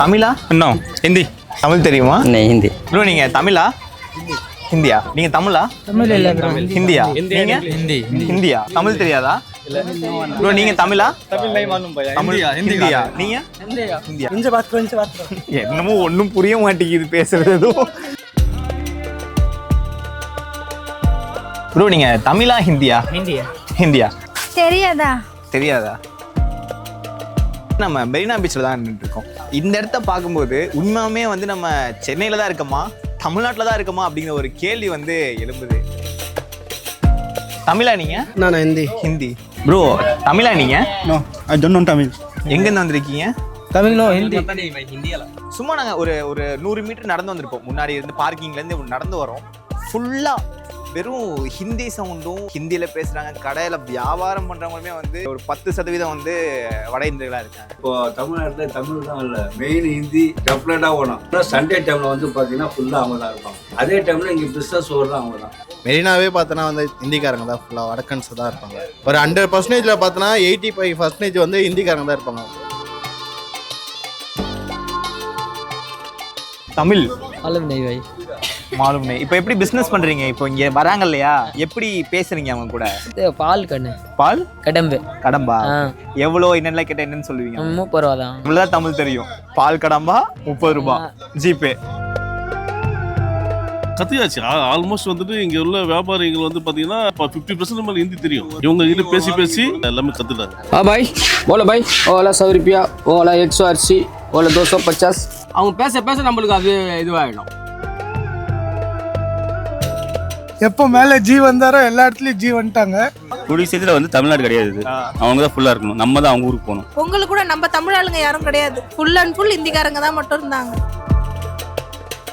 தமிழா? இன்னும் ஹிந்தி. தமிழ் தெரியுமா? ஹிந்தி. ப்ரோ நீங்க தமிழா? ஹிந்தியா? நீங்க தமிழா? தமிழ் இல்ல ப்ரோ. ஹிந்தியா? நீங்க ஹிந்தி. ஹிந்தியா? தமிழ் தெரியாதா? ப்ரோ நீங்க தமிழா? தமிழ் नहीं मालूम भैया. தமிழ் ஹிந்தியா? நீங்க ஹிந்தியா? இங்க பாத்து என்னமோ ஒண்ணும் புரிய மாட்டேங்குது பேசுறது எதுவும். ப்ரோ நீங்க தமிழா ஹிந்தியா? ஹிந்தியா தெரியாதா? தெரியாதா? நம்ம மெரினா பீச்சில் தான் நின்றுட்டு இருக்கோம். இந்த இடத்த பார்க்கும்போது உண்மையுமே வந்து நம்ம சென்னையில் தான் இருக்கோமா, தமிழ்நாட்டில் தான் இருக்கோமா அப்படிங்கிற ஒரு கேள்வி வந்து எழும்புது. தமிழா நீங்க? நான் ஹிந்தி. ஹிந்தி. ப்ரோ தமிழா நீங்க? No, I don't know Tamil. எங்கேருந்து வந்திருக்கீங்க? தமிழ் நோ ஹிந்தி. சும்மா நாங்கள் ஒரு 100 மீட்டர் நடந்து வந்திருப்போம். முன்னாடி இருந்து பார்க்கிங்லேருந்து நடந்து வரோம். ஃபுல்லாக வெறும் ஹிந்தி சவுண்டும், ஹிந்தியில் பேசுகிறாங்க. கடையில் வியாபாரம் பண்ணுறவங்களுமே வந்து ஒரு 10% வந்து வட இந்தியர்களாக இருக்காங்க. இப்போ தமிழ்நாட்டில் தமிழ் தான் இல்லை, மெயின் ஹிந்தி டெஃபினட்டாக ஓடும். ஆனால் சண்டே டைமில் வந்து பார்த்தீங்கன்னா ஃபுல்லாக அவங்க தான் இருப்பாங்க. அதே டைமில் இங்கே பிஸ்னஸ் ஓடுறது அவங்க தான். மெரினாவே பார்த்தோன்னா வந்து ஹிந்திக்காரங்க தான் ஃபுல்லாக, வடக்கன்ஸ் தான் இருப்பாங்க. ஒரு 100% பார்த்தோன்னா 85% வந்து ஹிந்திக்காரங்க தான் இருப்பாங்க. தமிழ் மாலும் नहीं भाई. மாலும் नहीं. இப்போ எப்படி பிஸ்னஸ் பண்ணுறீங்க? இப்போ இங்கே வராங்க இல்லையா, எப்படி பேசுறீங்க அவங்க கூட? பால் கண்ணு. பால் கடம்பு. கடம்பா? எவ்வளோ என்னெல்லாம் கேட்டால் என்னன்னு சொல்லுவீங்க? 30 ரூபா தான். இவ்வளோதான் தமிழ் தெரியும். பால் கடம்பா 30 ரூபாய் ஜிபே. கத்தியாச்சு. ஆல்மோஸ்ட் வந்துட்டு இங்க உள்ள வியாபாரிகள் வந்து பாத்தீங்கன்னா 50% மேல ஹிந்தி தெரியும். இவங்க கிட்ட பேசி பேசி எல்லாமே கத்துட்டாங்க. हाँ भाई बोलो भाई. ஓலா 100 रुपया, ஓலா 180, ஓலா 250. அவங்க பேச பேச நம்மளுக்கு அது இதுவாகிடும். எப்போ மேலே ஜி வந்தாரோ எல்லா இடத்துலையும் ஜி வந்துட்டாங்க. கூடிய சீக்கிரம் வந்து தமிழ்நாடு கிடையாது, அவங்க தான் ஃபுல்லா இருக்கணும். நம்ம தான் அவங்க ஊருக்கு போகணும். உங்களுக்கு கூட நம்ம தமிழ் ஆளுங்க யாரும் கிடையாது. ஃபுல் அண்ட் ஃபுல் ஹிந்திக்காரங்க தான் மட்டும் இருந்தாங்க.